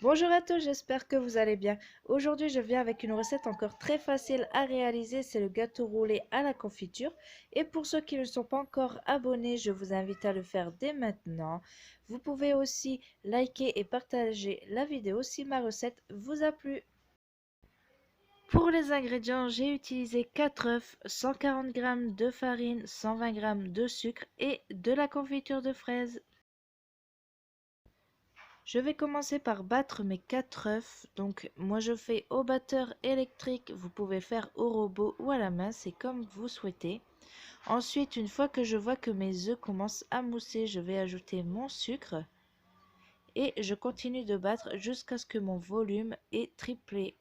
Bonjour à tous, j'espère que vous allez bien. Aujourd'hui, je viens avec une recette encore très facile à réaliser, c'est le gâteau roulé à la confiture. Et pour ceux qui ne sont pas encore abonnés, je vous invite à le faire dès maintenant. Vous pouvez aussi liker et partager la vidéo si ma recette vous a plu. Pour les ingrédients, j'ai utilisé 4 œufs, 140 g de farine, 120 g de sucre et de la confiture de fraises. Je vais commencer par battre mes 4 œufs. Donc moi je fais au batteur électrique, vous pouvez faire au robot ou à la main, c'est comme vous souhaitez. Ensuite, une fois que je vois que mes œufs commencent à mousser, je vais ajouter mon sucre et je continue de battre jusqu'à ce que mon volume ait triplé.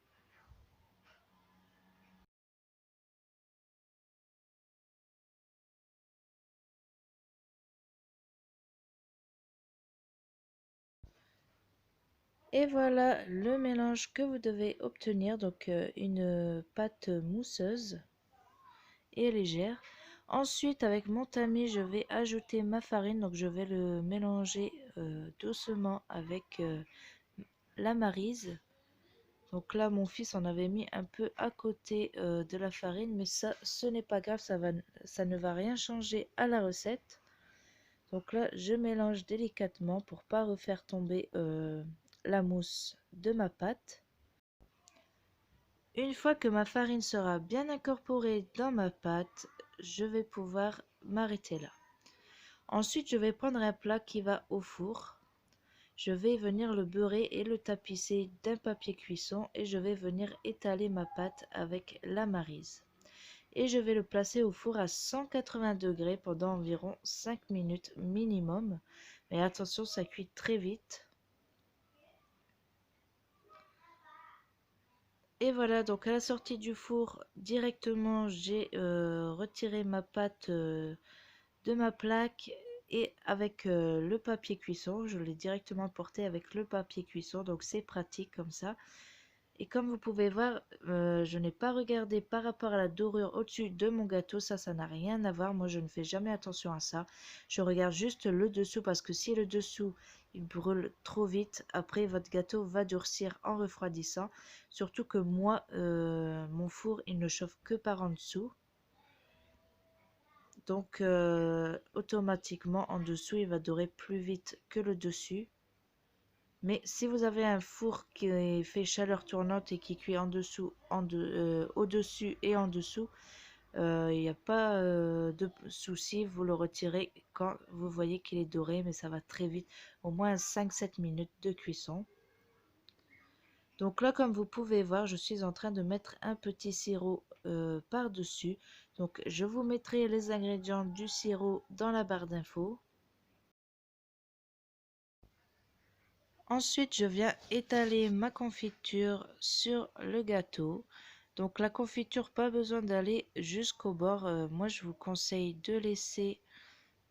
Et voilà le mélange que vous devez obtenir, donc une pâte mousseuse et légère. Ensuite, avec mon tamis, je vais ajouter ma farine. Donc, je vais le mélanger doucement avec la maryse. Donc là, mon fils en avait mis un peu à côté de la farine, mais ça, ce n'est pas grave, ça ne va rien changer à la recette. Donc là, je mélange délicatement pour pas refaire tomber la mousse de ma pâte. Une fois que ma farine sera bien incorporée dans ma pâte, je vais pouvoir m'arrêter là. Ensuite, je vais prendre un plat qui va au four. Je vais venir le beurrer et le tapisser d'un papier cuisson et je vais venir étaler ma pâte avec la maryse. Et je vais le placer au four à 180 degrés pendant environ 5 minutes minimum. Mais attention, ça cuit très vite. Et voilà, donc à la sortie du four, directement, j'ai retiré ma pâte de ma plaque et avec le papier cuisson, je l'ai directement porté avec le papier cuisson, donc c'est pratique comme ça. Et comme vous pouvez voir, je n'ai pas regardé par rapport à la dorure au-dessus de mon gâteau, ça n'a rien à voir, moi je ne fais jamais attention à ça. Je regarde juste le dessous parce que si le dessous il brûle trop vite, après votre gâteau va durcir en refroidissant. Surtout que moi, mon four il ne chauffe que par en dessous. Donc automatiquement en dessous il va dorer plus vite que le dessus. Mais si vous avez un four qui fait chaleur tournante et qui cuit en dessous, au-dessus et en dessous, il n'y a pas de souci, vous le retirez quand vous voyez qu'il est doré, mais ça va très vite, au moins 5-7 minutes de cuisson. Donc là, comme vous pouvez voir, je suis en train de mettre un petit sirop par-dessus. Donc je vous mettrai les ingrédients du sirop dans la barre d'infos. Ensuite, je viens étaler ma confiture sur le gâteau. Donc la confiture, pas besoin d'aller jusqu'au bord. Moi, je vous conseille de laisser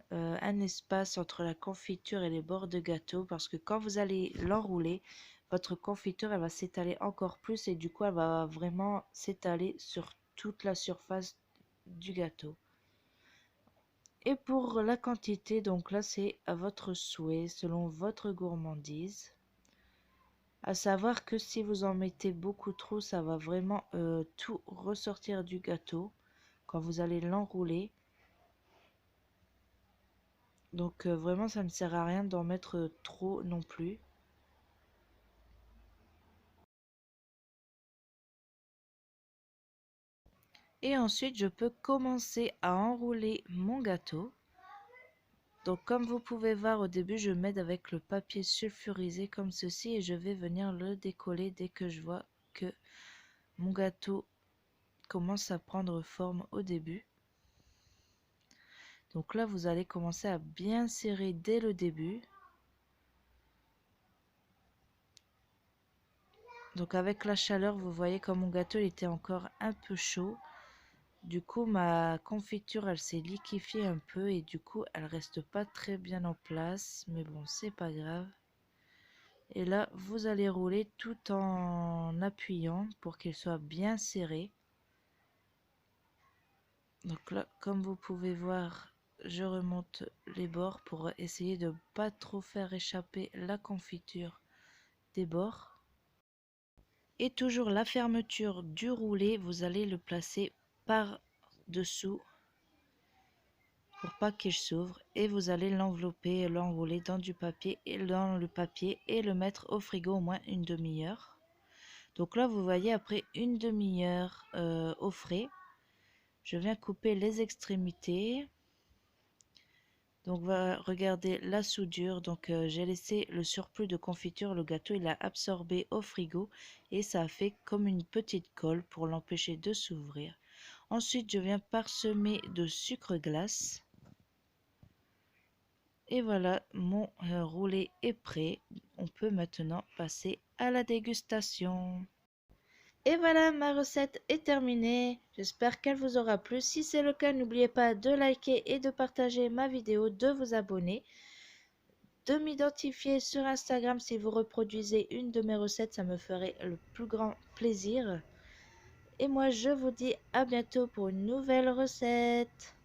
un espace entre la confiture et les bords de gâteau parce que quand vous allez l'enrouler, votre confiture, elle va s'étaler encore plus et du coup, elle va vraiment s'étaler sur toute la surface du gâteau. Et pour la quantité, donc là, c'est à votre souhait, selon votre gourmandise. À savoir que si vous en mettez beaucoup trop, ça va vraiment tout ressortir du gâteau quand vous allez l'enrouler. Donc vraiment, ça ne sert à rien d'en mettre trop non plus. Et ensuite, je peux commencer à enrouler mon gâteau. Donc comme vous pouvez voir au début, je m'aide avec le papier sulfurisé comme ceci et je vais venir le décoller dès que je vois que mon gâteau commence à prendre forme au début. Donc là, vous allez commencer à bien serrer dès le début. Donc avec la chaleur, vous voyez comme mon gâteau il était encore un peu chaud. Du coup, ma confiture, elle s'est liquéfiée un peu et du coup, elle reste pas très bien en place. Mais bon, c'est pas grave. Et là, vous allez rouler tout en appuyant pour qu'il soit bien serré. Donc là, comme vous pouvez voir, je remonte les bords pour essayer de ne pas trop faire échapper la confiture des bords. Et toujours la fermeture du roulet, vous allez le placer par dessous pour pas qu'il s'ouvre, et vous allez l'envelopper, l'enrouler dans du papier et dans le papier et le mettre au frigo au moins une demi-heure. Donc là vous voyez, après une demi-heure au frais, je viens couper les extrémités. Donc regardez la soudure, donc j'ai laissé le surplus de confiture, le gâteau il a absorbé au frigo et ça a fait comme une petite colle pour l'empêcher de s'ouvrir. Ensuite je viens parsemer de sucre glace. Et voilà, mon roulé est prêt. On peut maintenant passer à la dégustation. Et voilà, ma recette est terminée. J'espère qu'elle vous aura plu. Si c'est le cas, n'oubliez pas de liker et de partager ma vidéo, de vous abonner, de m'identifier sur Instagram si vous reproduisez une de mes recettes. Ça me ferait le plus grand plaisir. Et moi, je vous dis à bientôt pour une nouvelle recette.